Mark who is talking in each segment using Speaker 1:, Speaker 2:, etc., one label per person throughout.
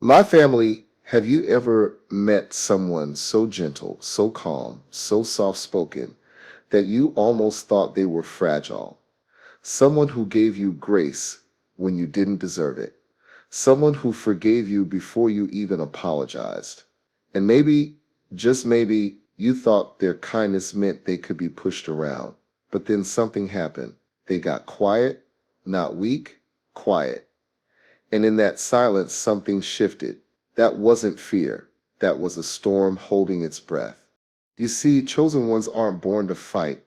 Speaker 1: My family, have you ever met someone so gentle, so calm, so soft spoken that you almost thought they were fragile? Someone who gave you grace when you didn't deserve it. Someone who forgave you before you even apologized. And maybe, just maybe, you thought their kindness meant they could be pushed around. But then something happened. They got quiet, not weak, quiet. And in that silence, something shifted. That wasn't fear. That was a storm holding its breath. You see, chosen ones aren't born to fight,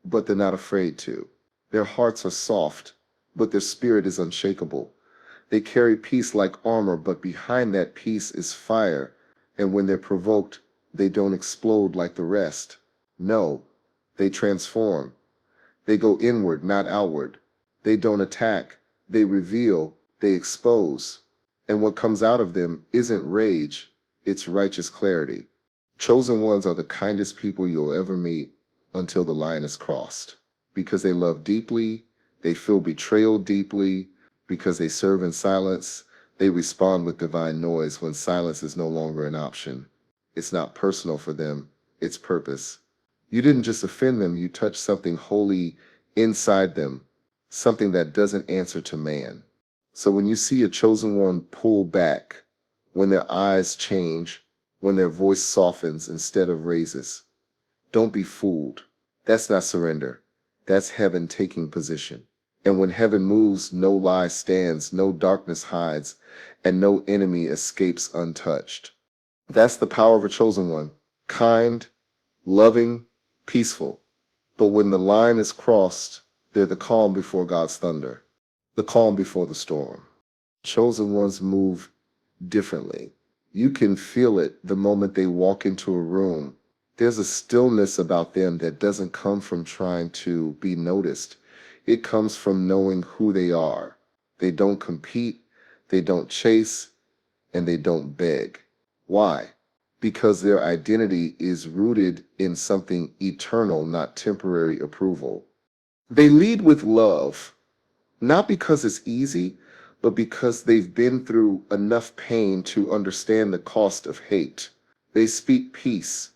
Speaker 1: but they're not afraid to. Their hearts are soft, but their spirit is unshakable. They carry peace like armor, but behind that peace is fire. And when they're provoked, they don't explode like the rest. No, they transform. They go inward, not outward. They don't attack. They reveal. They expose. And what comes out of them isn't rage, it's righteous clarity. Chosen ones are the kindest people you'll ever meet until the line is crossed. Because they love deeply, they feel betrayal deeply, because they serve in silence, they respond with divine noise when silence is no longer an option. It's not personal for them, it's purpose. You didn't just offend them, you touched something holy inside them, something that doesn't answer to man. So when you see a chosen one pull back, when their eyes change, when their voice softens instead of raises, don't be fooled. That's not surrender. That's heaven taking position. And when heaven moves, no lie stands, no darkness hides, and no enemy escapes untouched. That's the power of a chosen one. Kind, loving, peaceful. But when the line is crossed, they're the calm before God's thunder, the calm before the storm. Chosen ones move differently. You can feel it the moment they walk into a room. There's a stillness about them that doesn't come from trying to be noticed. It comes from knowing who they are. They don't compete, they don't chase, and they don't beg. Why? Because their identity is rooted in something eternal, not temporary approval. They lead with love, not because it's easy, but because they've been through enough pain to understand the cost of hate. They speak peace,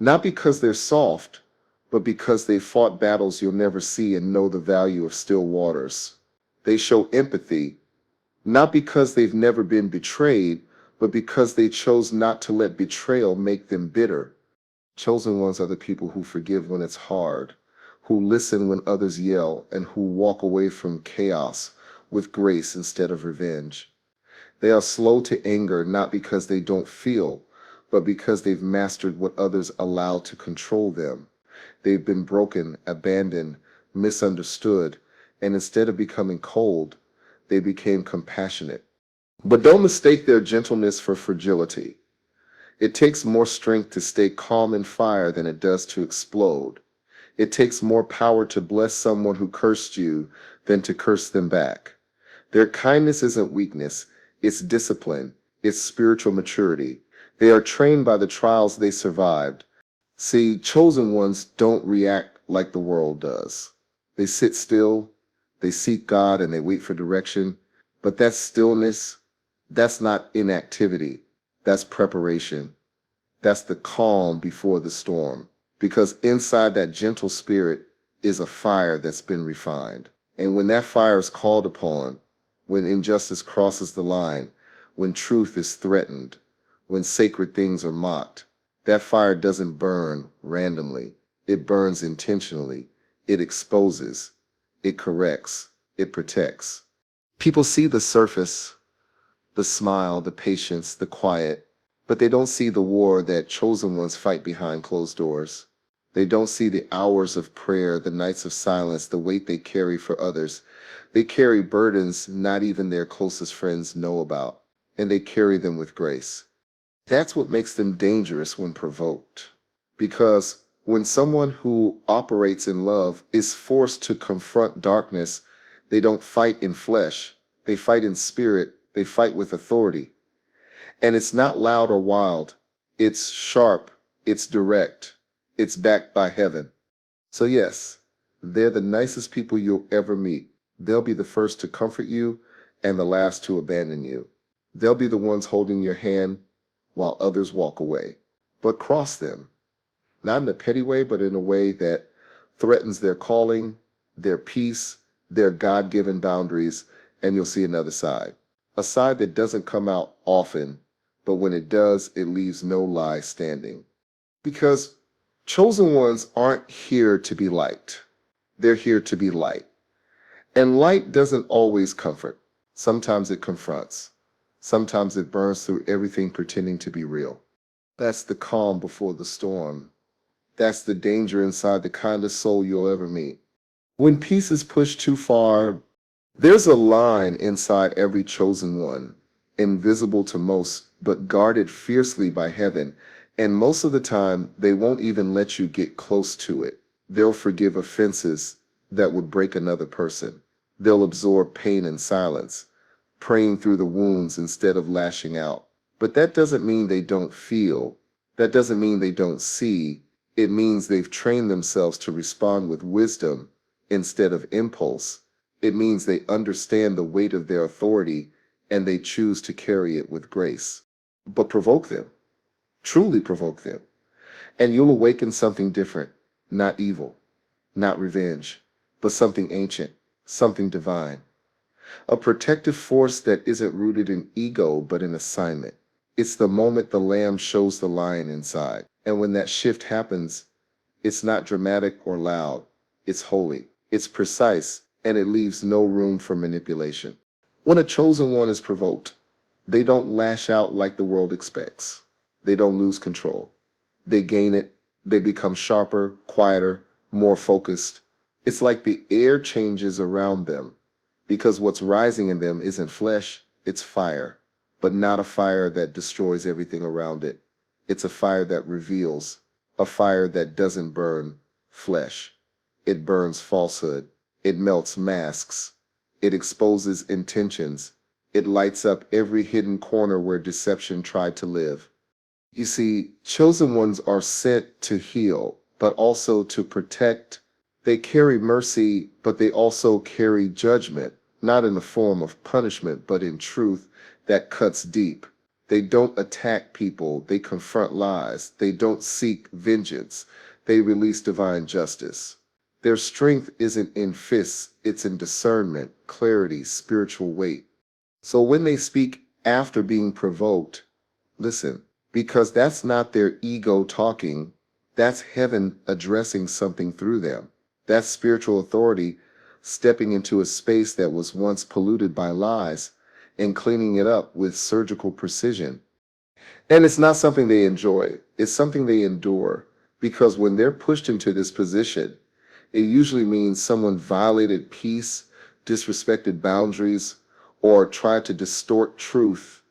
Speaker 1: not because they're soft, but because they fought battles you'll never see and know the value of still waters. They show empathy, not because they've never been betrayed, but because they chose not to let betrayal make them bitter. Chosen ones are the people who forgive when it's hard, who listen when others yell, and who walk away from chaos with grace instead of revenge. They are slow to anger not because they don't feel, but because they've mastered what others allow to control them. They've been broken, abandoned, misunderstood, and instead of becoming cold, they became compassionate. But don't mistake their gentleness for fragility. It takes more strength to stay calm in fire than it does to explode. It takes more power to bless someone who cursed you than to curse them back. Their kindness isn't weakness, it's discipline, it's spiritual maturity. They are trained by the trials they survived. See, chosen ones don't react like the world does. They sit still, they seek God, and they wait for direction. But that stillness, that's not inactivity, that's preparation. That's the calm before the storm. Because inside that gentle spirit is a fire that's been refined. And when that fire is called upon, when injustice crosses the line, when truth is threatened, when sacred things are mocked, that fire doesn't burn randomly. It burns intentionally. It exposes. It corrects. It protects. People see the surface, the smile, the patience, the quiet, but they don't see the war that chosen ones fight behind closed doors. They don't see the hours of prayer, the nights of silence, the weight they carry for others. They carry burdens not even their closest friends know about, and they carry them with grace. That's what makes them dangerous when provoked. Because when someone who operates in love is forced to confront darkness, they don't fight in flesh, they fight in spirit, they fight with authority. And it's not loud or wild. It's sharp. It's direct. It's backed by heaven. So yes, they're the nicest people you'll ever meet. They'll be the first to comfort you and the last to abandon you. They'll be the ones holding your hand while others walk away. But cross them, not in a petty way, but in a way that threatens their calling, their peace, their God given boundaries, and you'll see another side. A side that doesn't come out often, but when it does, it leaves no lie standing. Because chosen ones aren't here to be liked, they're here to be light. And light doesn't always comfort. Sometimes it confronts. Sometimes it burns through everything pretending to be real. That's the calm before the storm. That's the danger inside the kindest soul you'll ever meet. When peace is pushed too far, there's a line inside every chosen one, invisible to most, but guarded fiercely by heaven. And most of the time, they won't even let you get close to it. They'll forgive offenses that would break another person. They'll absorb pain in silence, praying through the wounds instead of lashing out. But that doesn't mean they don't feel. That doesn't mean they don't see. It means they've trained themselves to respond with wisdom instead of impulse. It means they understand the weight of their authority and they choose to carry it with grace. But provoke them, truly provoke them, and you'll awaken something different, not evil, not revenge, but something ancient, something divine. A protective force that isn't rooted in ego but in assignment. It's the moment the lamb shows the lion inside. And when that shift happens, it's not dramatic or loud. It's holy. It's precise, and it leaves no room for manipulation. When a chosen one is provoked, they don't lash out like the world expects. They don't lose control. They gain it. They become sharper, quieter, more focused. It's like the air changes around them because what's rising in them isn't flesh, it's fire, but not a fire that destroys everything around it. It's a fire that reveals, a fire that doesn't burn flesh. It burns falsehood. It melts masks. It exposes intentions. It lights up every hidden corner where deception tried to live. You see, chosen ones are sent to heal, but also to protect. They carry mercy, but they also carry judgment, not in the form of punishment, but in truth that cuts deep. They don't attack people, they confront lies. They don't seek vengeance, they release divine justice. Their strength isn't in fists, it's in discernment, clarity, spiritual weight. So when they speak after being provoked, listen, because that's not their ego talking, that's heaven addressing something through them. That's spiritual authority stepping into a space that was once polluted by lies and cleaning it up with surgical precision. And it's not something they enjoy, it's something they endure. Because when they're pushed into this position, it usually means someone violated peace, disrespected boundaries, or tried to distort truth.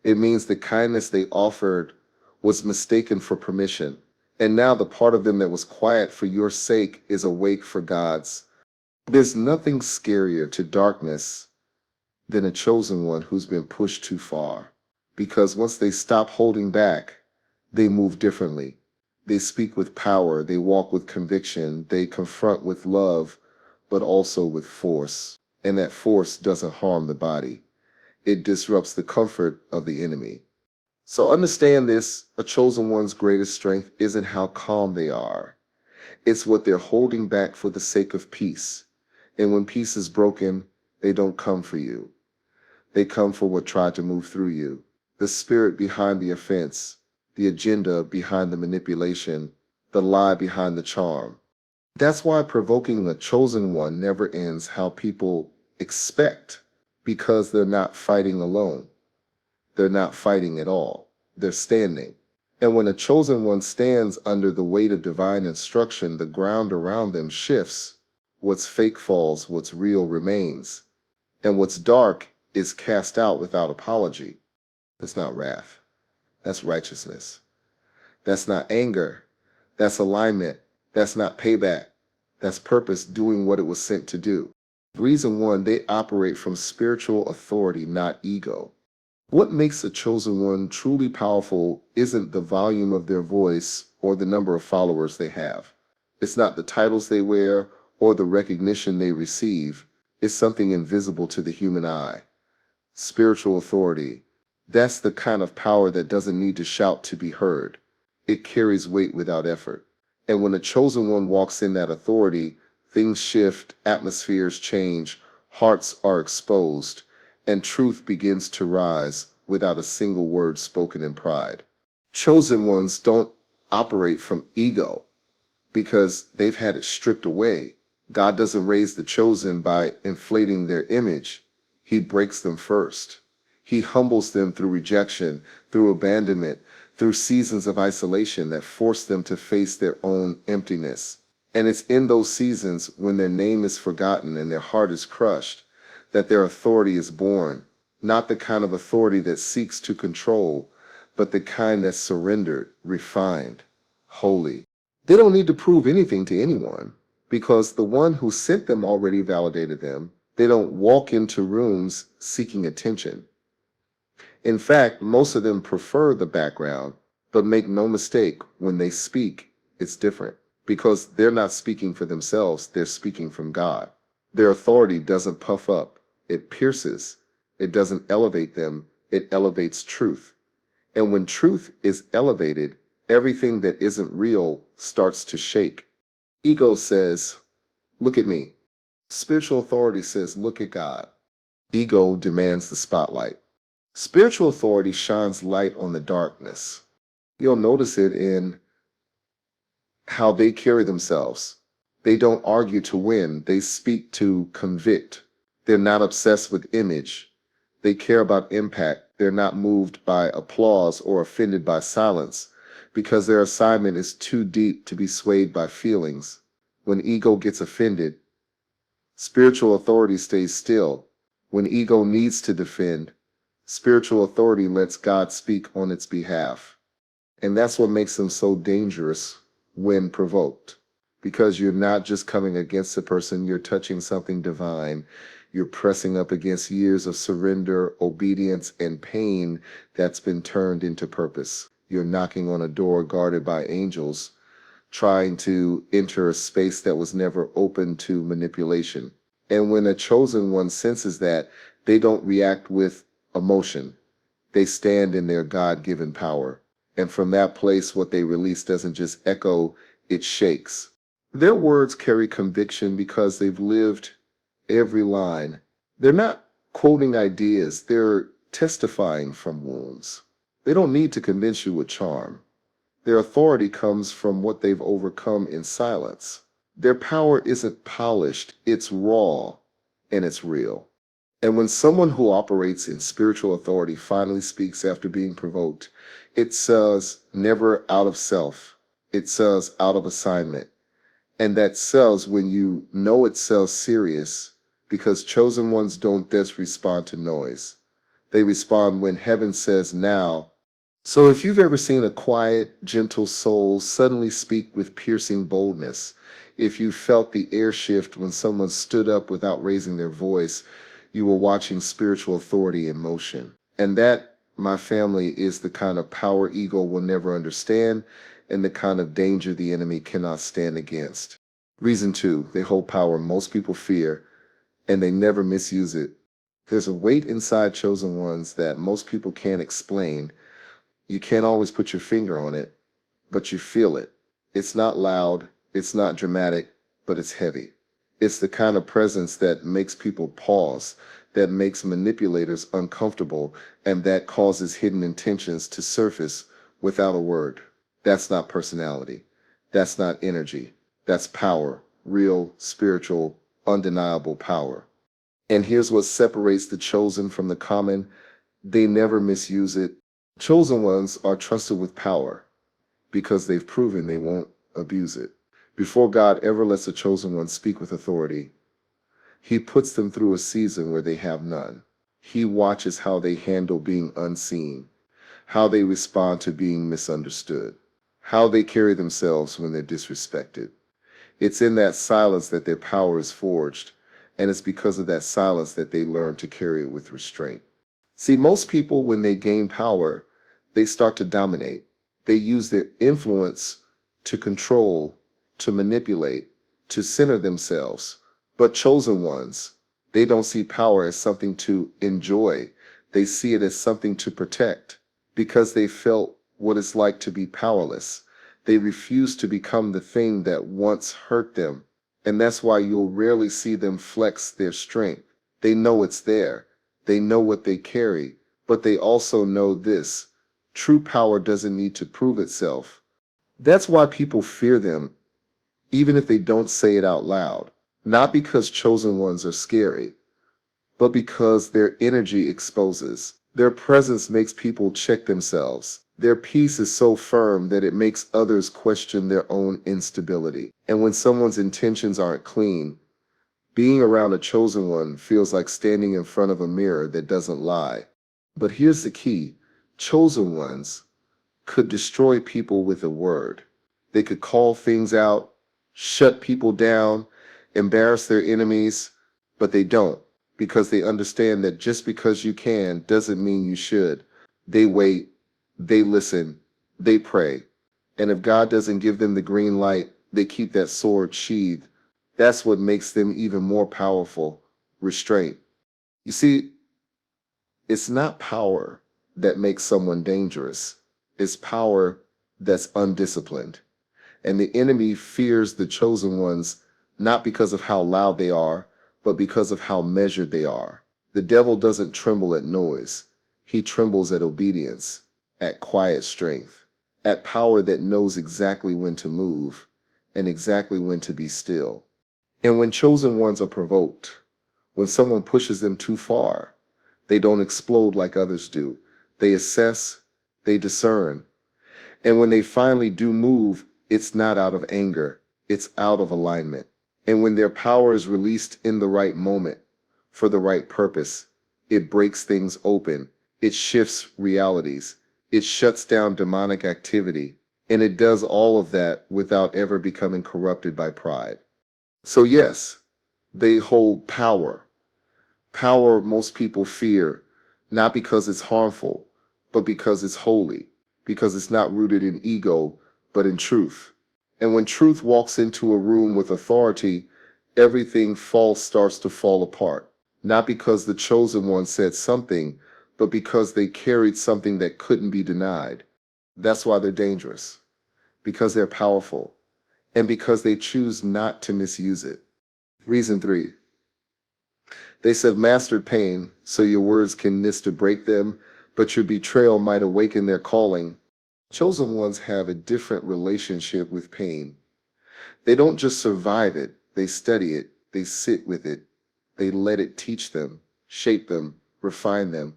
Speaker 1: It means the kindness they offered was mistaken for permission. And now the part of them that was quiet for your sake is awake for God's. There's nothing scarier to darkness than a chosen one who's been pushed too far. Because once they stop holding back, they move differently. They speak with power, they walk with conviction, they confront with love, but also with force. And that force doesn't harm the body. It disrupts the comfort of the enemy. So understand this, a chosen one's greatest strength isn't how calm they are. It's what they're holding back for the sake of peace. And when peace is broken, they don't come for you. They come for what tried to move through you. The spirit behind the offense, the agenda behind the manipulation, the lie behind the charm. That's why provoking the chosen one never ends how people expect, because they're not fighting alone. They're not fighting at all. They're standing. And when a chosen one stands under the weight of divine instruction, the ground around them shifts. What's fake falls, what's real remains. And what's dark is cast out without apology. That's not wrath. That's righteousness. That's not anger. That's alignment. That's not payback. That's purpose doing what it was sent to do. Reason one, they operate from spiritual authority, not ego. What makes a chosen one truly powerful isn't the volume of their voice or the number of followers they have. It's not the titles they wear or the recognition they receive. It's something invisible to the human eye. Spiritual authority. That's the kind of power that doesn't need to shout to be heard. It carries weight without effort. And when the chosen one walks in that authority, things shift, atmospheres change, hearts are exposed, and truth begins to rise without a single word spoken in pride. Chosen ones don't operate from ego because they've had it stripped away. God doesn't raise the chosen by inflating their image. He breaks them first. He humbles them through rejection, through abandonment, through seasons of isolation that force them to face their own emptiness. And it's in those seasons when their name is forgotten and their heart is crushed that their authority is born. Not the kind of authority that seeks to control, but the kind that's surrendered, refined, holy. They don't need to prove anything to anyone because the one who sent them already validated them. They don't walk into rooms seeking attention. In fact, most of them prefer the background, but make no mistake, when they speak, it's different because they're not speaking for themselves, they're speaking from God. Their authority doesn't puff up, it pierces. It doesn't elevate them, it elevates truth. And when truth is elevated, everything that isn't real starts to shake. Ego says, look at me. Spiritual authority says, look at God. Ego demands the spotlight. Spiritual authority shines light on the darkness. You'll notice it in how they carry themselves. They don't argue to win, they speak to convict. They're not obsessed with image. They care about impact. They're not moved by applause or offended by silence because their assignment is too deep to be swayed by feelings. When ego gets offended, spiritual authority stays still. When ego needs to defend, spiritual authority lets God speak on its behalf. And that's what makes them so dangerous when provoked. Because you're not just coming against a person, you're touching something divine. You're pressing up against years of surrender, obedience, and pain that's been turned into purpose. You're knocking on a door guarded by angels, trying to enter a space that was never open to manipulation. And when a chosen one senses that, they don't react with emotion. They stand in their God-given power. And from that place, what they release doesn't just echo, it shakes. Their words carry conviction because they've lived every line. They're not quoting ideas, they're testifying from wounds. They don't need to convince you with charm. Their authority comes from what they've overcome in silence. Their power isn't polished, it's raw and it's real. And when someone who operates in spiritual authority finally speaks after being provoked, it says never out of self. It says out of assignment. And that sells when you know it sells serious because chosen ones don't just respond to noise. They respond when heaven says now. So if you've ever seen a quiet, gentle soul suddenly speak with piercing boldness, if you felt the air shift when someone stood up without raising their voice, you were watching spiritual authority in motion. And that, my family, is the kind of power ego will never understand and the kind of danger the enemy cannot stand against. Reason two, they hold power most people fear and they never misuse it. There's a weight inside chosen ones that most people can't explain. You can't always put your finger on it, but you feel it. It's not loud, it's not dramatic, but it's heavy. It's the kind of presence that makes people pause, that makes manipulators uncomfortable, and that causes hidden intentions to surface without a word. That's not personality. That's not energy. That's power, real, spiritual, undeniable power. And here's what separates the chosen from the common. They never misuse it. Chosen ones are trusted with power because they've proven they won't abuse it. Before God ever lets a chosen one speak with authority, he puts them through a season where they have none. He watches how they handle being unseen, how they respond to being misunderstood, how they carry themselves when they're disrespected. It's in that silence that their power is forged, and it's because of that silence that they learn to carry it with restraint. See, most people, when they gain power, they start to dominate. They use their influence to control, to manipulate, to center themselves. But chosen ones, they don't see power as something to enjoy. They see it as something to protect because they felt what it's like to be powerless. They refuse to become the thing that once hurt them. And that's why you'll rarely see them flex their strength. They know it's there. They know what they carry, but they also know this. True power doesn't need to prove itself. That's why people fear them, even if they don't say it out loud. Not because chosen ones are scary, but because their energy exposes. Their presence makes people check themselves. Their peace is so firm that it makes others question their own instability. And when someone's intentions aren't clean, being around a chosen one feels like standing in front of a mirror that doesn't lie. But here's the key. Chosen ones could destroy people with a word. They could call things out, shut people down, embarrass their enemies, but they don't because they understand that just because you can doesn't mean you should. They wait, they listen, they pray. And if God doesn't give them the green light, they keep that sword sheathed. That's what makes them even more powerful. Restraint. You see, it's not power that makes someone dangerous. It's power that's undisciplined. And the enemy fears the chosen ones not because of how loud they are, but because of how measured they are. The devil doesn't tremble at noise. He trembles at obedience, at quiet strength, at power that knows exactly when to move and exactly when to be still. And when chosen ones are provoked, when someone pushes them too far, they don't explode like others do. They assess, they discern, and when they finally do move, it's not out of anger, it's out of alignment. And when their power is released in the right moment, for the right purpose, it breaks things open, it shifts realities, it shuts down demonic activity, and it does all of that without ever becoming corrupted by pride. So, yes, they hold power. Power most people fear, not because it's harmful, but because it's holy, because it's not rooted in ego, but in truth. And when truth walks into a room with authority, everything false starts to fall apart. Not because the chosen one said something, but because they carried something that couldn't be denied. That's why they're dangerous, because they're powerful, and because they choose not to misuse it. Reason three, they said mastered pain, so your words can miss to break them, but your betrayal might awaken their calling. Chosen ones have a different relationship with pain. They don't just survive it, they study it, they sit with it, they let it teach them, shape them, refine them.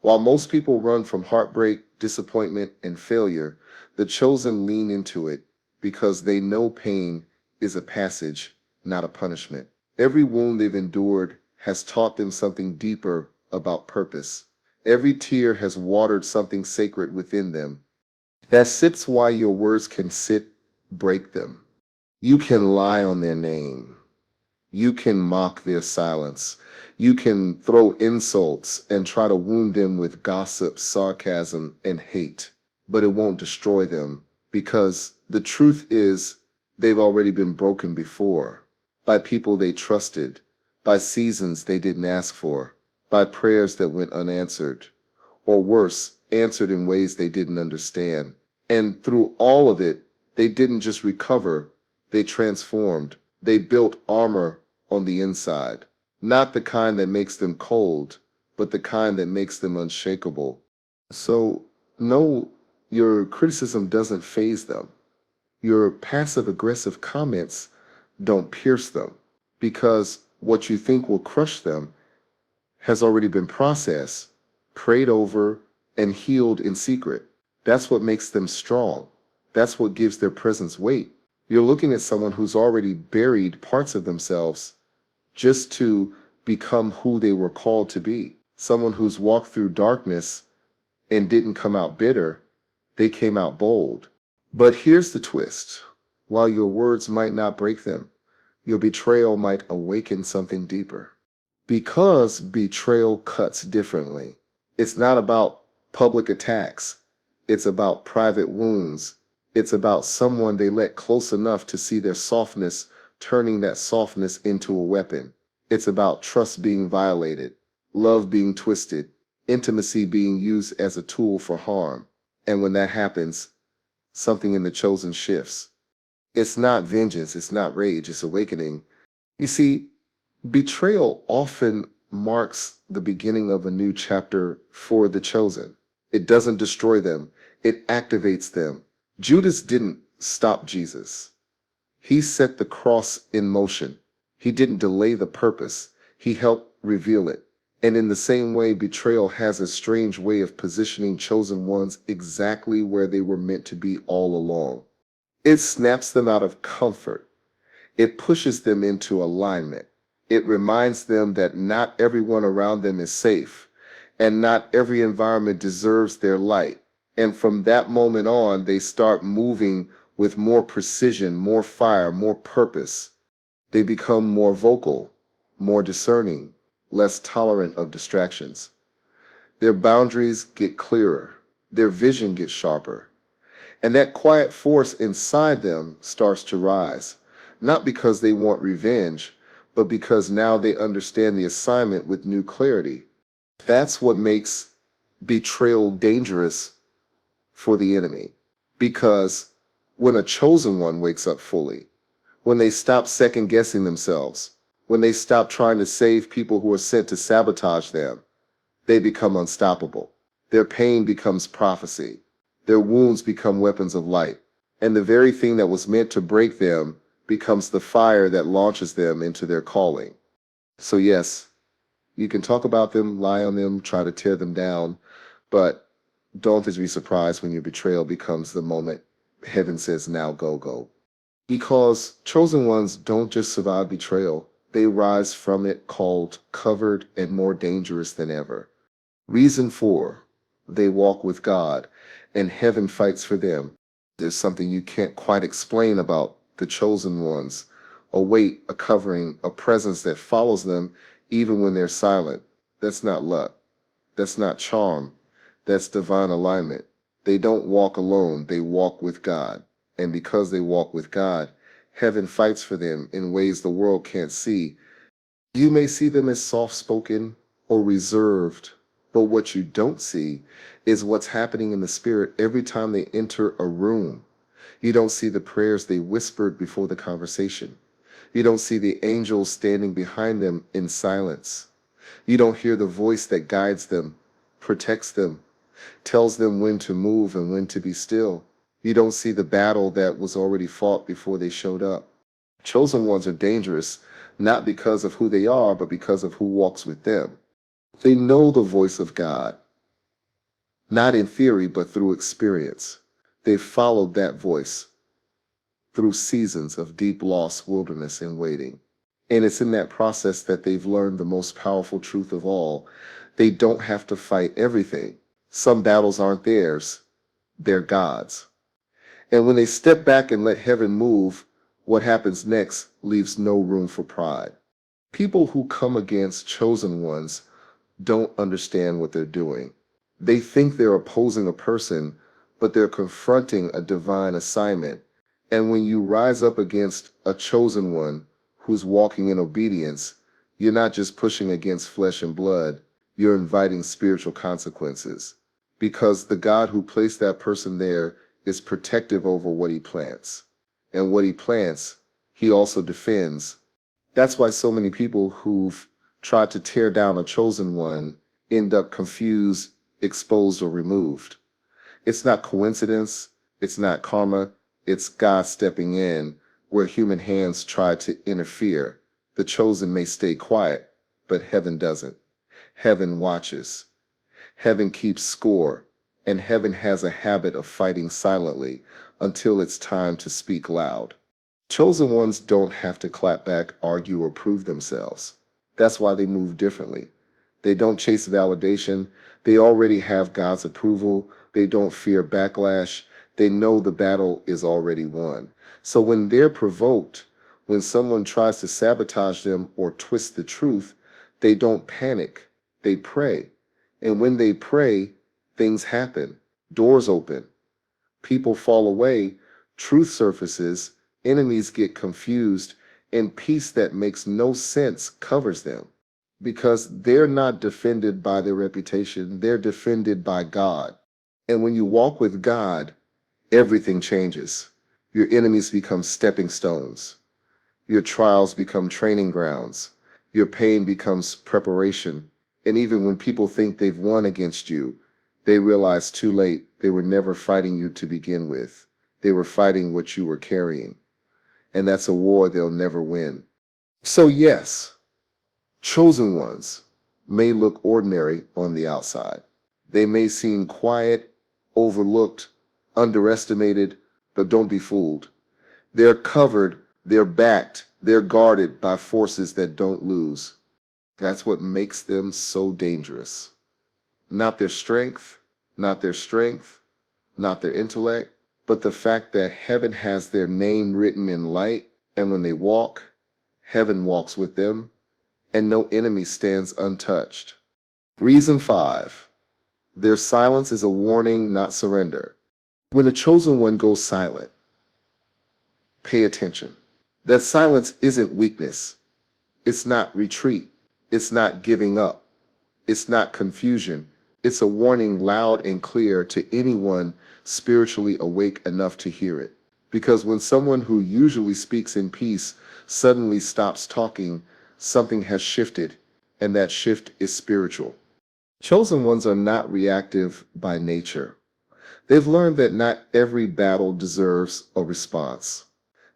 Speaker 1: While most people run from heartbreak, disappointment, and failure, the chosen lean into it because they know pain is a passage, not a punishment. Every wound they've endured has taught them something deeper about purpose. Every tear has watered something sacred within them. That's why your words can break them. You can lie on their name. You can mock their silence. You can throw insults and try to wound them with gossip, sarcasm, and hate. But it won't destroy them because the truth is they've already been broken before by people they trusted, by seasons they didn't ask for, by prayers that went unanswered, or worse, answered in ways they didn't understand. And through all of it, they didn't just recover, they transformed. They built armor on the inside. Not the kind that makes them cold, but the kind that makes them unshakable. So, no, your criticism doesn't faze them. Your passive aggressive comments don't pierce them because what you think will crush them has already been processed, prayed over, and healed in secret. That's what makes them strong. That's what gives their presence weight. You're looking at someone who's already buried parts of themselves just to become who they were called to be. Someone who's walked through darkness and didn't come out bitter, they came out bold. But here's the twist. While your words might not break them, your betrayal might awaken something deeper. Because betrayal cuts differently. It's not about public attacks. It's about private wounds. It's about someone they let close enough to see their softness, turning that softness into a weapon. It's about trust being violated, love being twisted, intimacy being used as a tool for harm. And when that happens, something in the chosen shifts. It's not vengeance, it's not rage, it's awakening. You see, betrayal often marks the beginning of a new chapter for the chosen. It doesn't destroy them, it activates them. Judas didn't stop Jesus. He set the cross in motion. He didn't delay the purpose, he helped reveal it. And in the same way, betrayal has a strange way of positioning chosen ones exactly where they were meant to be all along. It snaps them out of comfort. It pushes them into alignment. It reminds them that not everyone around them is safe, and not every environment deserves their light. And from that moment on, they start moving with more precision, more fire, more purpose. They become more vocal, more discerning, less tolerant of distractions. Their boundaries get clearer, their vision gets sharper, and that quiet force inside them starts to rise, not because they want revenge, but because now they understand the assignment with new clarity. That's what makes betrayal dangerous for the enemy. Because when a chosen one wakes up fully, when they stop second guessing themselves, when they stop trying to save people who are sent to sabotage them, they become unstoppable. Their pain becomes prophecy. Their wounds become weapons of light. And the very thing that was meant to break them becomes the fire that launches them into their calling. So, yes, you can talk about them, lie on them, try to tear them down, but don't be surprised when your betrayal becomes the moment heaven says, now go, go. Because chosen ones don't just survive betrayal, they rise from it called covered and more dangerous than ever. Reason 4, they walk with God, and heaven fights for them. There's something you can't quite explain about the chosen ones, a weight, a covering, a presence that follows them even when they're silent. That's not luck. That's not charm. That's divine alignment. They don't walk alone, they walk with God. And because they walk with God, heaven fights for them in ways the world can't see. You may see them as soft-spoken or reserved, but what you don't see is what's happening in the spirit every time they enter a room. You don't see the prayers they whispered before the conversation. You don't see the angels standing behind them in silence. You don't hear the voice that guides them, protects them, tells them when to move and when to be still. You don't see the battle that was already fought before they showed up. Chosen ones are dangerous, not because of who they are, but because of who walks with them. They know the voice of God, not in theory, but through experience. They've followed that voice through seasons of deep loss, wilderness, and waiting. And it's in that process that they've learned the most powerful truth of all. They don't have to fight everything. Some battles aren't theirs, they're God's. And when they step back and let heaven move, what happens next leaves no room for pride. People who come against chosen ones don't understand what they're doing. They think they're opposing a person, but they're confronting a divine assignment. And when you rise up against a chosen one who's walking in obedience, you're not just pushing against flesh and blood, you're inviting spiritual consequences. Because the God who placed that person there is protective over what he plants. And what he plants, he also defends. That's why so many people who've tried to tear down a chosen one end up confused, exposed, or removed. It's not coincidence, it's not karma, it's God stepping in where human hands try to interfere. The chosen may stay quiet, but heaven doesn't. Heaven watches. Heaven keeps score, and heaven has a habit of fighting silently until it's time to speak loud. Chosen ones don't have to clap back, argue, or prove themselves. That's why they move differently. They don't chase validation. They already have God's approval. They don't fear backlash. They know the battle is already won. So when they're provoked, when someone tries to sabotage them or twist the truth, they don't panic. They pray. And when they pray, things happen. Doors open. People fall away. Truth surfaces. Enemies get confused. And peace that makes no sense covers them. because they're not defended by their reputation, they're defended by God. And when you walk with God, everything changes. Your enemies become stepping stones. Your trials become training grounds. Your pain becomes preparation. And even when people think they've won against you, they realize too late they were never fighting you to begin with. They were fighting what you were carrying. And that's a war they'll never win. So yes, chosen ones may look ordinary on the outside. They may seem quiet, overlooked, underestimated, but don't be fooled. They're covered, they're backed, they're guarded by forces that don't lose. That's what makes them so dangerous. Not their strength, not their strength, not their intellect, but the fact that heaven has their name written in light, and when they walk, heaven walks with them, and no enemy stands untouched. Reason 5. Their silence is a warning, not surrender. When the chosen one goes silent, pay attention. That silence isn't weakness. It's not retreat. It's not giving up. It's not confusion. It's a warning loud and clear to anyone spiritually awake enough to hear it. Because when someone who usually speaks in peace suddenly stops talking, something has shifted, and that shift is spiritual. Chosen ones are not reactive by nature. They've learned that not every battle deserves a response.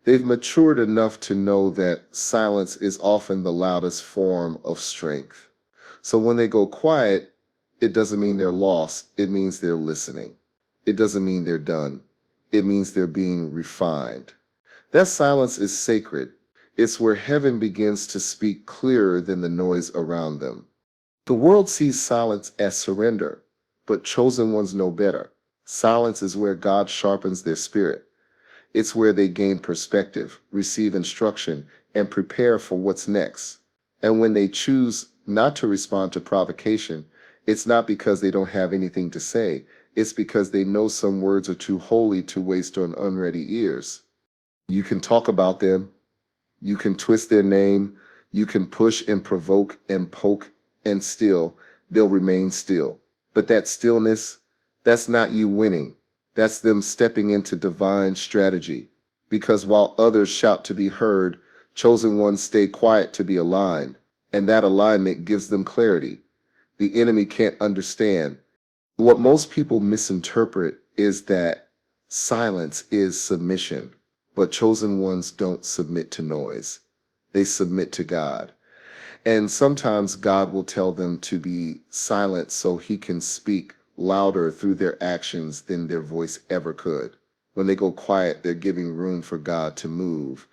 Speaker 1: They've matured enough to know that silence is often the loudest form of strength. So when they go quiet, it doesn't mean they're lost. It means they're listening. It doesn't mean they're done. It means they're being refined. That silence is sacred. It's where heaven begins to speak clearer than the noise around them. The world sees silence as surrender, but chosen ones know better. Silence is where God sharpens their spirit. It's where they gain perspective, receive instruction, and prepare for what's next. And when they choose not to respond to provocation, it's not because they don't have anything to say. It's because they know some words are too holy to waste on unready ears. You can talk about them, you can twist their name, you can push and provoke and poke, and still, they'll remain still. But that stillness, that's not you winning. That's them stepping into divine strategy. Because while others shout to be heard, chosen ones stay quiet to be aligned. And that alignment gives them clarity. The enemy can't understand. What most people misinterpret is that silence is submission. But chosen ones don't submit to noise. They submit to God. And sometimes God will tell them to be silent so he can speak louder through their actions than their voice ever could. When they go quiet, they're giving room for God to move,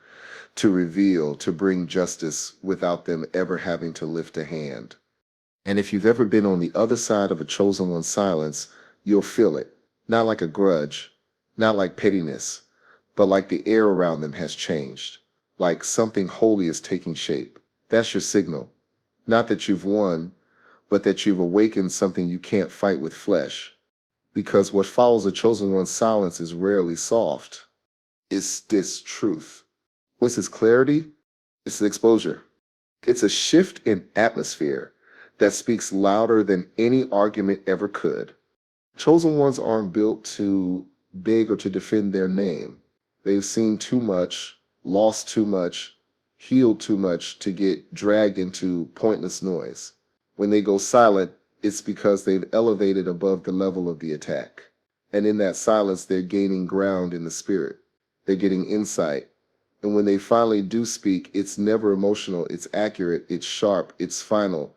Speaker 1: to reveal, to bring justice without them ever having to lift a hand. And if you've ever been on the other side of a chosen one's silence, you'll feel it. Not like a grudge, not like pettiness, but like the air around them has changed, like something holy is taking shape. That's your signal. Not that you've won, but that you've awakened something you can't fight with flesh. Because what follows a chosen one's silence is rarely soft. It's this truth. What's its clarity? It's the exposure. It's a shift in atmosphere that speaks louder than any argument ever could. Chosen ones aren't built to beg or to defend their name. They've seen too much, lost too much, healed too much to get dragged into pointless noise. When they go silent, it's because they've elevated above the level of the attack. And in that silence, they're gaining ground in the spirit. They're getting insight. And when they finally do speak, it's never emotional, it's accurate, it's sharp, it's final.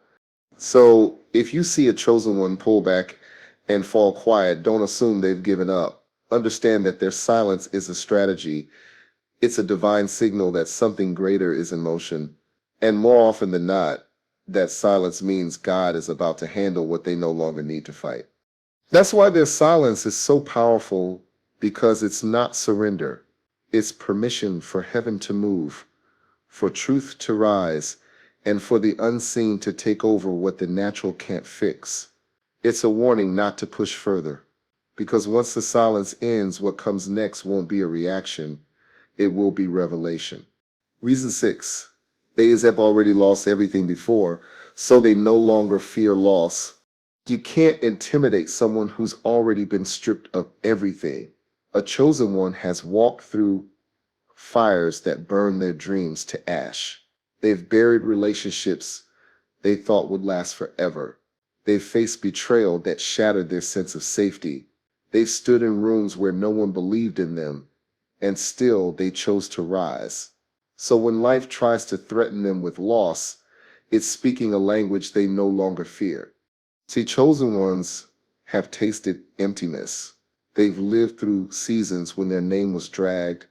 Speaker 1: So if you see a chosen one pull back and fall quiet, don't assume they've given up. Understand that their silence is a strategy. It's a divine signal that something greater is in motion. And more often than not, that silence means God is about to handle what they no longer need to fight. That's why their silence is so powerful, because it's not surrender. It's permission for heaven to move, for truth to rise, and for the unseen to take over what the natural can't fix. It's a warning not to push further, because once the silence ends, what comes next won't be a reaction, it will be revelation. Reason 6. They have already lost everything before, so they no longer fear loss. You can't intimidate someone who's already been stripped of everything. A chosen one has walked through fires that burn their dreams to ash. They've buried relationships they thought would last forever. They've faced betrayal that shattered their sense of safety. They've stood in rooms where no one believed in them, and still they chose to rise. So when life tries to threaten them with loss, it's speaking a language they no longer fear. See, chosen ones have tasted emptiness. They've lived through seasons when their name was dragged,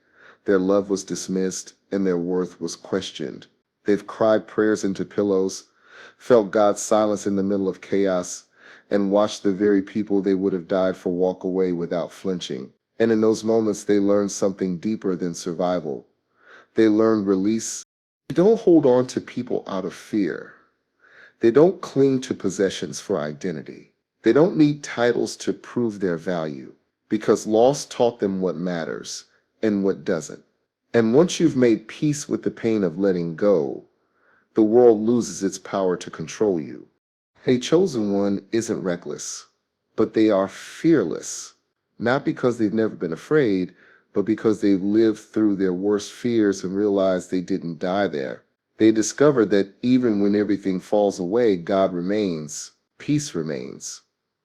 Speaker 1: their love was dismissed, and their worth was questioned. They've cried prayers into pillows, felt God's silence in the middle of chaos, and watched the very people they would have died for walk away without flinching. And in those moments, they learned something deeper than survival. They learned release. They don't hold on to people out of fear. They don't cling to possessions for identity. They don't need titles to prove their value because loss taught them what matters and what doesn't. And once you've made peace with the pain of letting go, the world loses its power to control you. A chosen one isn't reckless, but they are fearless, not because they've never been afraid, but because they've lived through their worst fears and realized they didn't die there. They discovered that even when everything falls away, God remains, peace remains,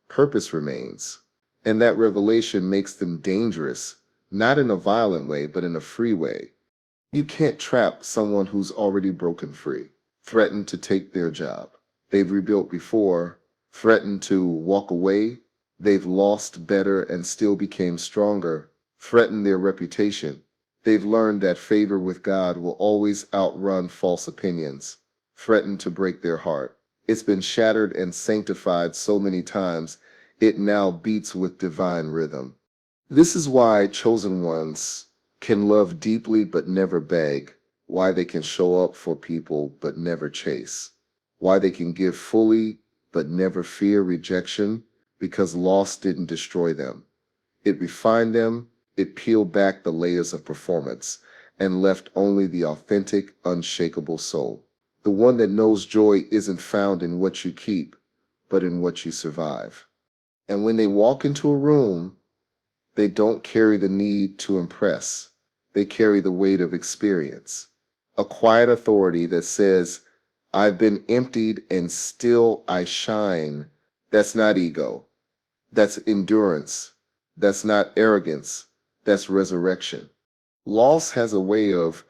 Speaker 1: purpose remains. And that revelation makes them dangerous, not in a violent way, but in a free way. You can't trap someone who's already broken free, threatened to take their job. They've rebuilt before, threatened to walk away. They've lost better and still became stronger, threatened their reputation. They've learned that favor with God will always outrun false opinions, threatened to break their heart. It's been shattered and sanctified so many times, it now beats with divine rhythm. This is why chosen ones can love deeply but never beg, why they can show up for people but never chase, why they can give fully but never fear rejection, because loss didn't destroy them. It refined them, it peeled back the layers of performance, and left only the authentic, unshakable soul. The one that knows joy isn't found in what you keep, but in what you survive. And when they walk into a room, they don't carry the need to impress. They carry the weight of experience. A quiet authority that says, I've been emptied and still I shine. That's not ego. That's endurance. That's not arrogance. That's resurrection. Loss has a way of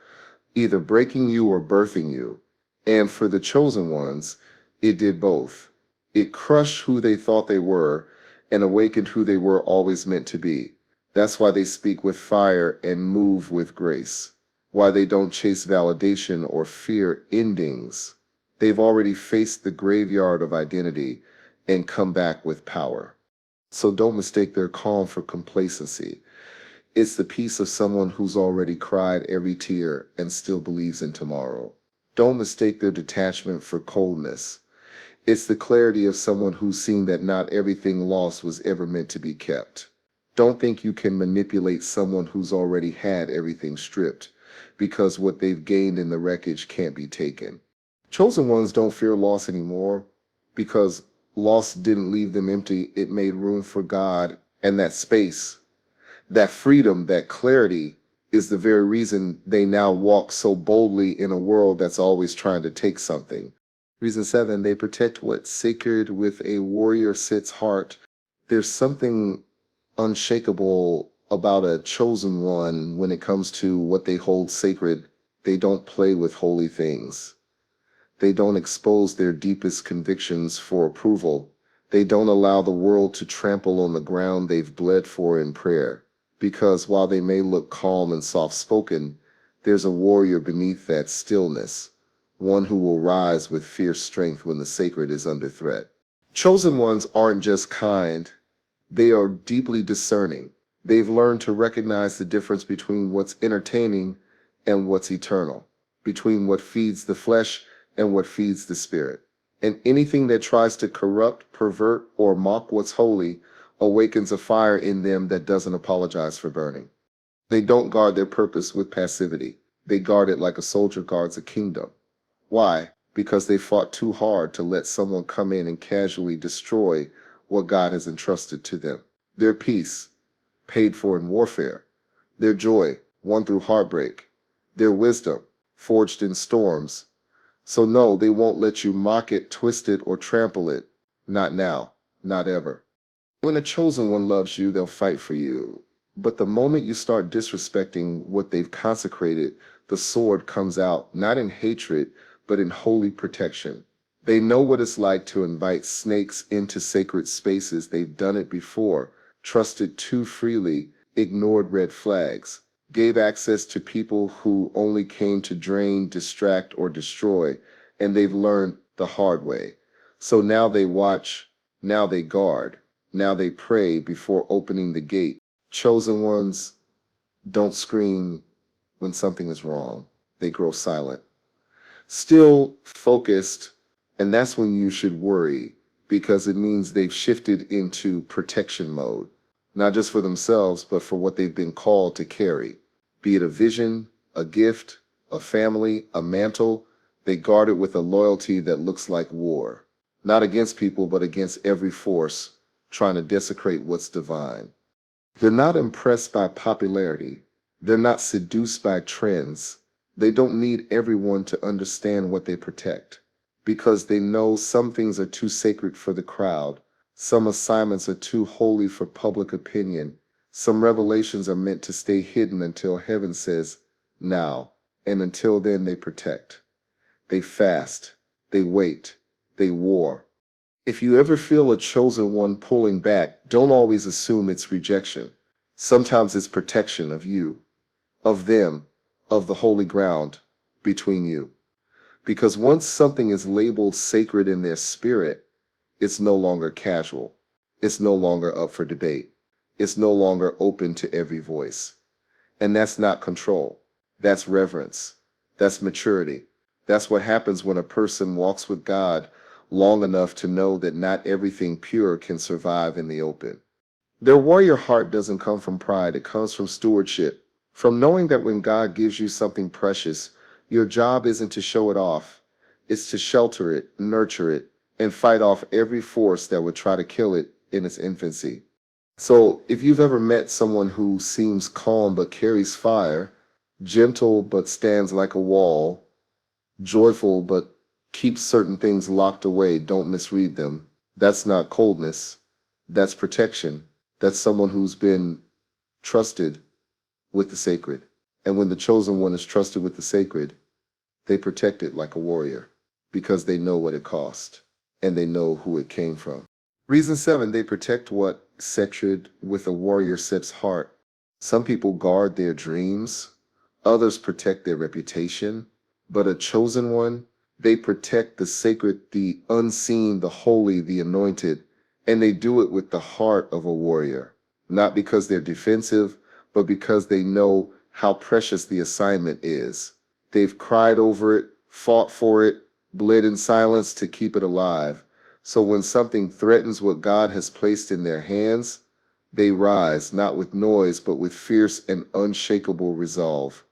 Speaker 1: either breaking you or birthing you. And for the chosen ones, it did both. It crushed who they thought they were and awakened who they were always meant to be. That's why they speak with fire and move with grace. Why they don't chase validation or fear endings. They've already faced the graveyard of identity and come back with power. So don't mistake their calm for complacency. It's the peace of someone who's already cried every tear and still believes in tomorrow. Don't mistake their detachment for coldness. It's the clarity of someone who's seen that not everything lost was ever meant to be kept. Don't think you can manipulate someone who's already had everything stripped, because what they've gained in the wreckage can't be taken. Chosen ones don't fear loss anymore, because loss didn't leave them empty. It made room for God, and that space, that freedom, that clarity is the very reason they now walk so boldly in a world that's always trying to take something. Reason 7, they protect what's sacred with a warrior sits heart. There's something unshakable about a chosen one when it comes to what they hold sacred. They don't play with holy things. They don't expose their deepest convictions for approval. They don't allow the world to trample on the ground they've bled for in prayer. Because while they may look calm and soft-spoken, there's a warrior beneath that stillness, one who will rise with fierce strength when the sacred is under threat. Chosen ones aren't just kind, they are deeply discerning. They've learned to recognize the difference between what's entertaining and what's eternal, between what feeds the flesh and what feeds the spirit. And anything that tries to corrupt, pervert, or mock what's holy awakens a fire in them that doesn't apologize for burning. They don't guard their purpose with passivity. They guard it like a soldier guards a kingdom. Why? because they fought too hard to let someone come in and casually destroy what God has entrusted to them. Their peace, paid for in warfare, their joy, won through heartbreak, their wisdom, forged in storms. So no, they won't let you mock it, twist it, or trample it. Not now, not ever. When a chosen one loves you, they'll fight for you. But the moment you start disrespecting what they've consecrated, the sword comes out, not in hatred, but in holy protection. They know what it's like to invite snakes into sacred spaces. They've done it before, trusted too freely, ignored red flags, gave access to people who only came to drain, distract, or destroy, and they've learned the hard way. So now they watch, now they guard. Now they pray before opening the gate. Chosen ones don't scream when something is wrong. They grow silent, still focused, and that's when you should worry because it means they've shifted into protection mode, not just for themselves, but for what they've been called to carry. Be it a vision, a gift, a family, a mantle, they guard it with a loyalty that looks like war, not against people, but against every force trying to desecrate what's divine. They're not impressed by popularity. They're not seduced by trends. They don't need everyone to understand what they protect because they know some things are too sacred for the crowd. Some assignments are too holy for public opinion. Some revelations are meant to stay hidden until heaven says, now. And until then, they protect. They fast. They wait. They war. If you ever feel a chosen one pulling back, don't always assume it's rejection. Sometimes it's protection of you, of them, of the holy ground between you. Because once something is labeled sacred in their spirit, it's no longer casual. It's no longer up for debate. It's no longer open to every voice. And that's not control. That's reverence. That's maturity. That's what happens when a person walks with God long enough to know that not everything pure can survive in the open. Their warrior heart doesn't come from pride, it comes from stewardship, from knowing that when God gives you something precious, your job isn't to show it off, it's to shelter it, nurture it, and fight off every force that would try to kill it in its infancy. So, if you've ever met someone who seems calm but carries fire, gentle but stands like a wall, joyful but keeps certain things locked away, don't misread them. That's not coldness, that's protection. That's someone who's been trusted with the sacred. And when the chosen one is trusted with the sacred, they protect it like a warrior because they know what it cost and they know who it came from. Reason 7, they protect what sacred with a warrior sets heart. Some people guard their dreams, others protect their reputation, but a chosen one, they protect the sacred, the unseen, the holy, the anointed, and they do it with the heart of a warrior, not because they're defensive, but because they know how precious the assignment is. They've cried over it, fought for it, bled in silence to keep it alive. So when something threatens what God has placed in their hands, they rise, not with noise, but with fierce and unshakable resolve.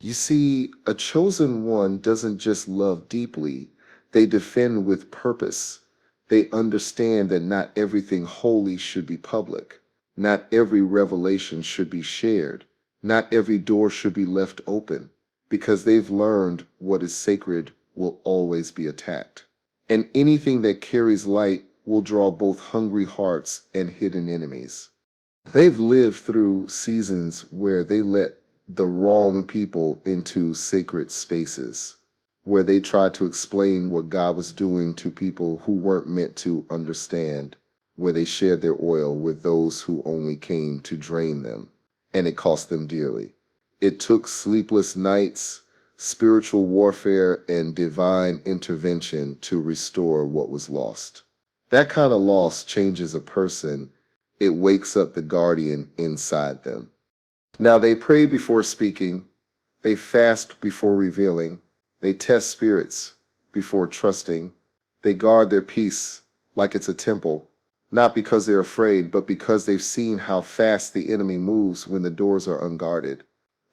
Speaker 1: You see, a chosen one doesn't just love deeply, they defend with purpose. They understand that not everything holy should be public. Not every revelation should be shared. Not every door should be left open, because they've learned what is sacred will always be attacked. And anything that carries light will draw both hungry hearts and hidden enemies. They've lived through seasons where they let the wrong people into sacred spaces, where they tried to explain what God was doing to people who weren't meant to understand, where they shared their oil with those who only came to drain them, and it cost them dearly. It took sleepless nights, spiritual warfare, and divine intervention to restore what was lost. That kind of loss changes a person. It wakes up the guardian inside them. Now they pray before speaking, they fast before revealing, they test spirits before trusting, they guard their peace like it's a temple, not because they're afraid, but because they've seen how fast the enemy moves when the doors are unguarded.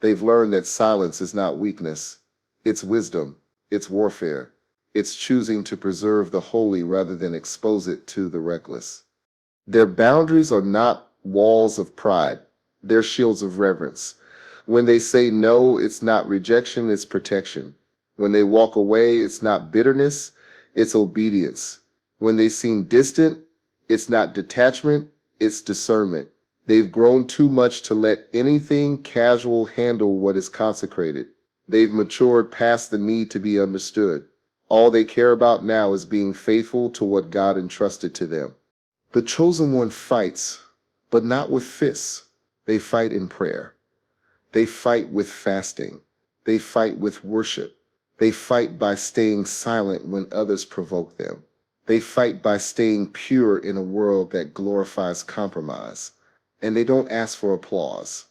Speaker 1: They've learned that silence is not weakness, it's wisdom, it's warfare. It's choosing to preserve the holy rather than expose it to the reckless. Their boundaries are not walls of pride, they're shields of reverence. When they say no, it's not rejection, it's protection. When they walk away, it's not bitterness, it's obedience. When they seem distant, it's not detachment, it's discernment. They've grown too much to let anything casual handle what is consecrated. They've matured past the need to be understood. All they care about now is being faithful to what God entrusted to them. The chosen one fights, but not with fists. They fight in prayer. They fight with fasting. They fight with worship. They fight by staying silent when others provoke them. They fight by staying pure in a world that glorifies compromise. And they don't ask for applause.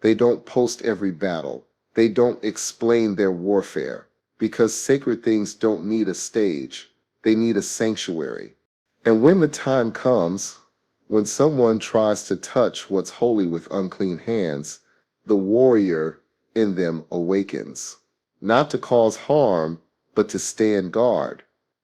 Speaker 1: They don't post every battle. They don't explain their warfare. Because sacred things don't need a stage. They need a sanctuary. And when the time comes, when someone tries to touch what's holy with unclean hands, the warrior in them awakens, not to cause harm, but to stand guard,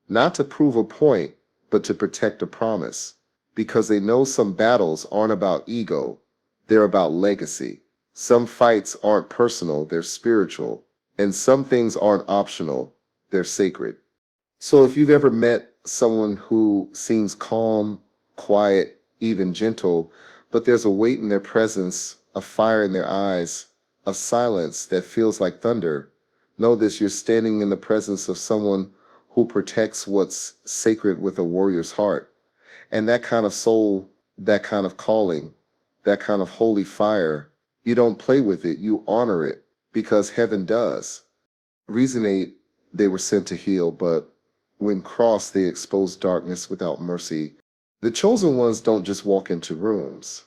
Speaker 1: not to prove a point, but to protect a promise, because they know some battles aren't about ego, they're about legacy. Some fights aren't personal, they're spiritual, and some things aren't optional, they're sacred. So if you've ever met someone who seems calm, quiet, even gentle, but there's a weight in their presence, a fire in their eyes, a silence that feels like thunder, know this: you're standing in the presence of someone who protects what's sacred with a warrior's heart. And that kind of soul, that kind of calling, that kind of holy fire, you don't play with it, you honor it, because heaven does. Reason 8, they were sent to heal, but when crossed, they exposed darkness without mercy. The chosen ones don't just walk into rooms,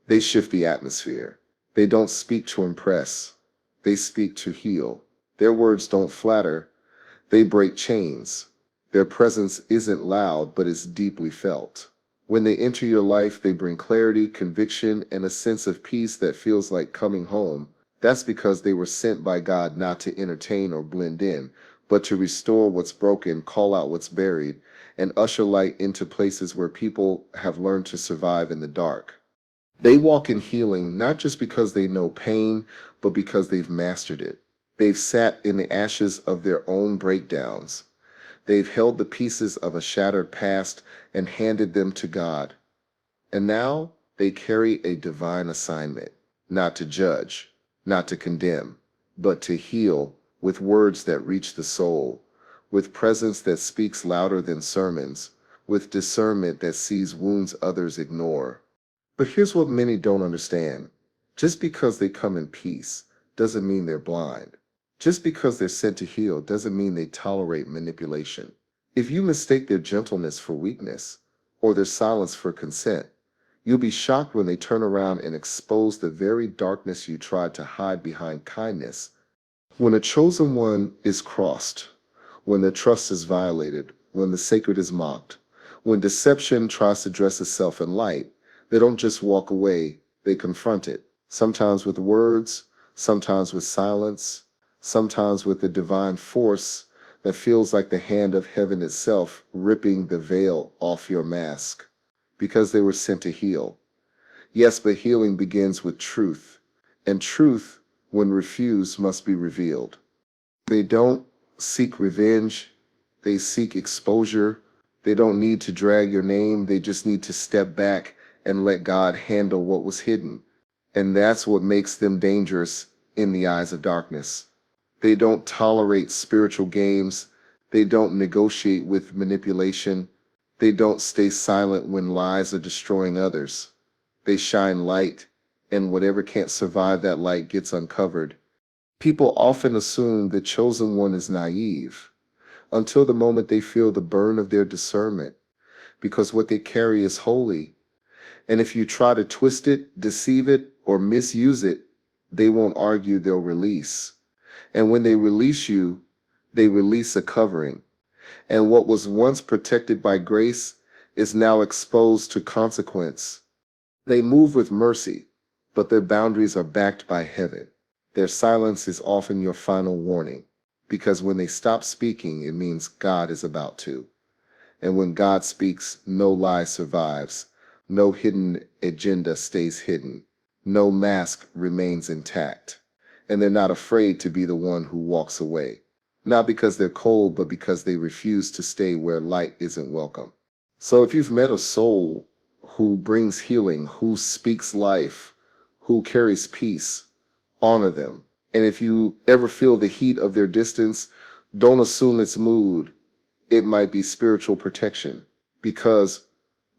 Speaker 1: they shift the atmosphere. They don't speak to impress, they speak to heal. Their words don't flatter, they break chains. Their presence isn't loud, but it's deeply felt. When they enter your life, they bring clarity, conviction, and a sense of peace that feels like coming home. That's because they were sent by God not to entertain or blend in, but to restore what's broken, call out what's buried, and usher light into places where people have learned to survive in the dark. They walk in healing not just because they know pain, but because they've mastered it. They've sat in the ashes of their own breakdowns. They've held the pieces of a shattered past and handed them to God. And now they carry a divine assignment, not to judge, not to condemn, but to heal with words that reach the soul, with presence that speaks louder than sermons, with discernment that sees wounds others ignore. But here's what many don't understand. Just because they come in peace doesn't mean they're blind. Just because they're sent to heal doesn't mean they tolerate manipulation. If you mistake their gentleness for weakness or their silence for consent, you'll be shocked when they turn around and expose the very darkness you tried to hide behind kindness. When a chosen one is crossed, when the trust is violated, when the sacred is mocked, when deception tries to dress itself in light, they don't just walk away, they confront it. Sometimes with words, sometimes with silence, sometimes with a divine force that feels like the hand of heaven itself ripping the veil off your mask. Because they were sent to heal. Yes, but healing begins with truth, and truth, when refused, must be revealed. They don't seek revenge, they seek exposure. They don't need to drag your name, they just need to step back and let God handle what was hidden. And that's what makes them dangerous in the eyes of darkness. They don't tolerate spiritual games, they don't negotiate with manipulation, they don't stay silent when lies are destroying others. They shine light, and whatever can't survive that light gets uncovered. People often assume the chosen one is naive until the moment they feel the burn of their discernment, because what they carry is holy. And if you try to twist it, deceive it, or misuse it, they won't argue, they'll release. And when they release you, they release a covering. And what was once protected by grace is now exposed to consequence. They move with mercy, but their boundaries are backed by heaven. Their silence is often your final warning. because when they stop speaking, it means God is about to. And when God speaks, no lie survives, no hidden agenda stays hidden, no mask remains intact. And they're not afraid to be the one who walks away, not because they're cold, but because they refuse to stay where light isn't welcome. So if you've met a soul who brings healing, who speaks life, who carries peace, honor them. And if you ever feel the heat of their distance, don't assume it's mood. It might be spiritual protection, because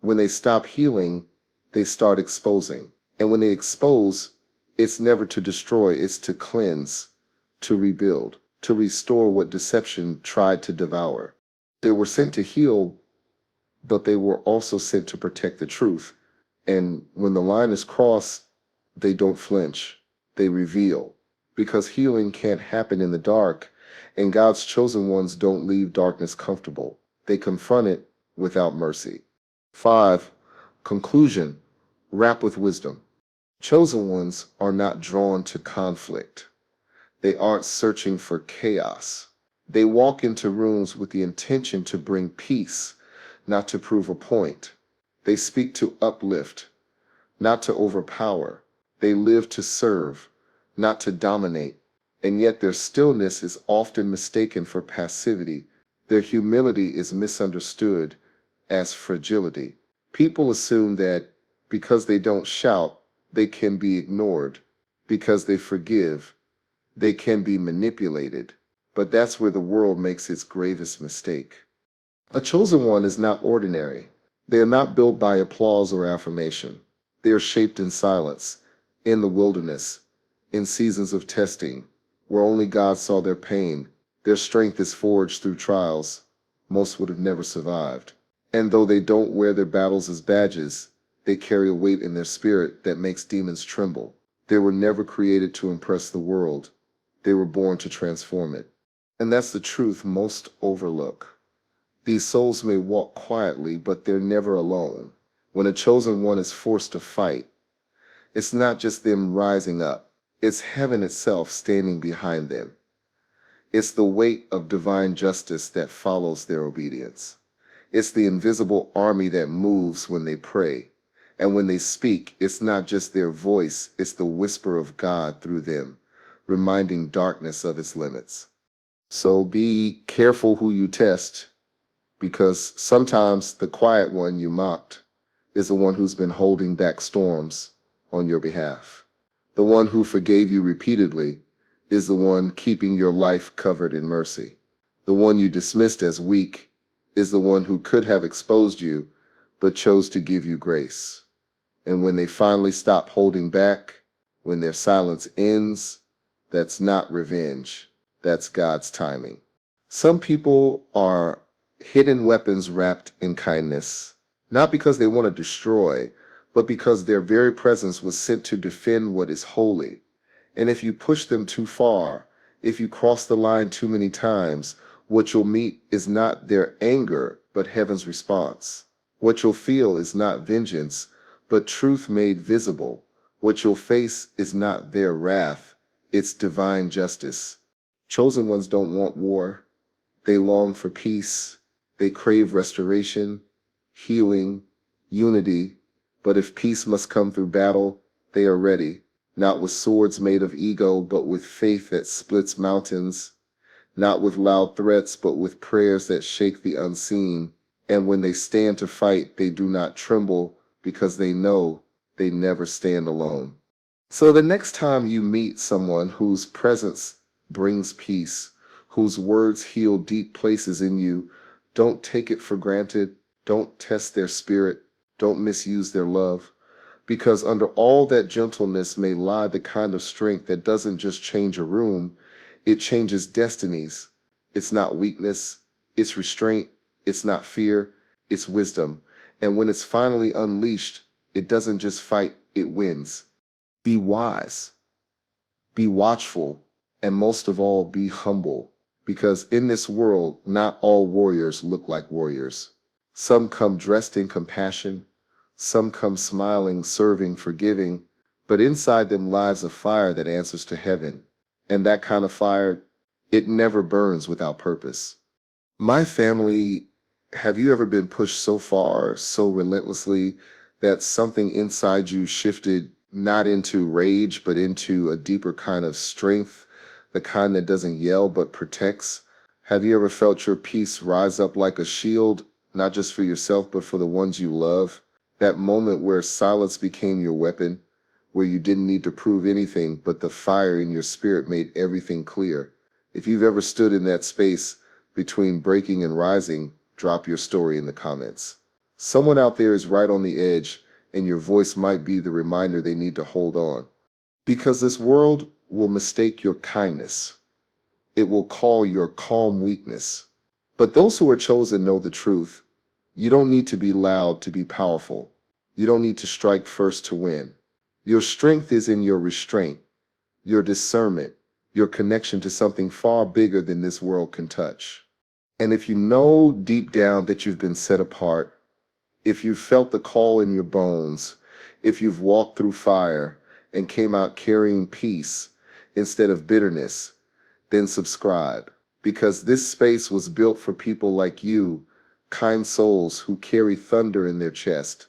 Speaker 1: when they stop healing, they start exposing. And when they expose, it's never to destroy, it's to cleanse, to rebuild, to restore what deception tried to devour. They were sent to heal, but they were also sent to protect the truth. And when the line is crossed, they don't flinch, they reveal. Because healing can't happen in the dark, and God's chosen ones don't leave darkness comfortable. They confront it without mercy. 5. Conclusion. Wrap with wisdom. Chosen ones are not drawn to conflict. They aren't searching for chaos. They walk into rooms with the intention to bring peace, not to prove a point. They speak to uplift, not to overpower. They live to serve, not to dominate. And yet their stillness is often mistaken for passivity. Their humility is misunderstood as fragility. People assume that because they don't shout, they can be ignored. Because they forgive, they can be manipulated. But that's where the world makes its gravest mistake. A chosen one is not ordinary. They are not built by applause or affirmation. They are shaped in silence, in the wilderness, in seasons of testing, where only God saw their pain. Their strength is forged through trials most would have never survived. And though they don't wear their battles as badges, they carry a weight in their spirit that makes demons tremble. They were never created to impress the world. They were born to transform it. And that's the truth most overlook. These souls may walk quietly, but they're never alone. When a chosen one is forced to fight, it's not just them rising up, it's heaven itself standing behind them. It's the weight of divine justice that follows their obedience. It's the invisible army that moves when they pray. And when they speak, it's not just their voice, it's the whisper of God through them, reminding darkness of its limits. So be careful who you test, because sometimes the quiet one you mocked is the one who's been holding back storms on your behalf. The one who forgave you repeatedly is the one keeping your life covered in mercy. The one you dismissed as weak is the one who could have exposed you, but chose to give you grace. And when they finally stop holding back, when their silence ends, that's not revenge, that's God's timing. Some people are hidden weapons wrapped in kindness, not because they want to destroy, but because their very presence was sent to defend what is holy. And if you push them too far, if you cross the line too many times, what you'll meet is not their anger, but heaven's response. What you'll feel is not vengeance, but truth made visible. What you'll face is not their wrath, it's divine justice. Chosen ones don't want war. They long for peace. They crave restoration, healing, unity. But if peace must come through battle, they are ready, not with swords made of ego, but with faith that splits mountains, not with loud threats, but with prayers that shake the unseen. And when they stand to fight, they do not tremble because they know they never stand alone. So the next time you meet someone whose presence brings peace, whose words heal deep places in you, don't take it for granted. Don't test their spirit. Don't misuse their love. Because under all that gentleness may lie the kind of strength that doesn't just change a room, it changes destinies. It's not weakness, it's restraint, it's not fear, it's wisdom. And when it's finally unleashed, it doesn't just fight, it wins. Be wise, be watchful, and most of all, be humble. Because in this world, not all warriors look like warriors. Some come dressed in compassion, some come smiling, serving, forgiving, but inside them lies a fire that answers to heaven. And that kind of fire, It never burns without purpose. My family, have you ever been pushed so far, so relentlessly, that something inside you shifted not into rage, but into a deeper kind of strength, the kind that doesn't yell but protects? Have you ever felt your peace rise up like a shield, not just for yourself, but for the ones you love? That moment where silence became your weapon, where you didn't need to prove anything, but the fire in your spirit made everything clear. If you've ever stood in that space between breaking and rising, drop your story in the comments. Someone out there is right on the edge, and your voice might be the reminder they need to hold on. Because this world will mistake your kindness, it will call your calm weakness. But those who are chosen know the truth. You don't need to be loud to be powerful. You don't need to strike first to win. Your strength is in your restraint, your discernment, your connection to something far bigger than this world can touch. And if you know deep down that you've been set apart, if you've felt the call in your bones, if you've walked through fire and came out carrying peace instead of bitterness, then subscribe. Because this space was built for people like you, kind souls who carry thunder in their chest,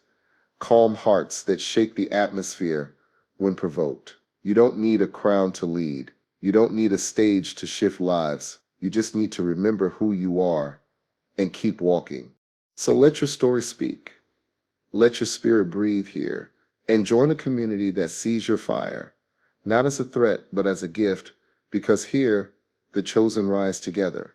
Speaker 1: calm hearts that shake the atmosphere when provoked. You don't need a crown to lead. You don't need a stage to shift lives. You just need to remember who you are and keep walking. So let your story speak. Let your spirit breathe here and join a community that sees your fire, not as a threat, but as a gift, because here the chosen rise together.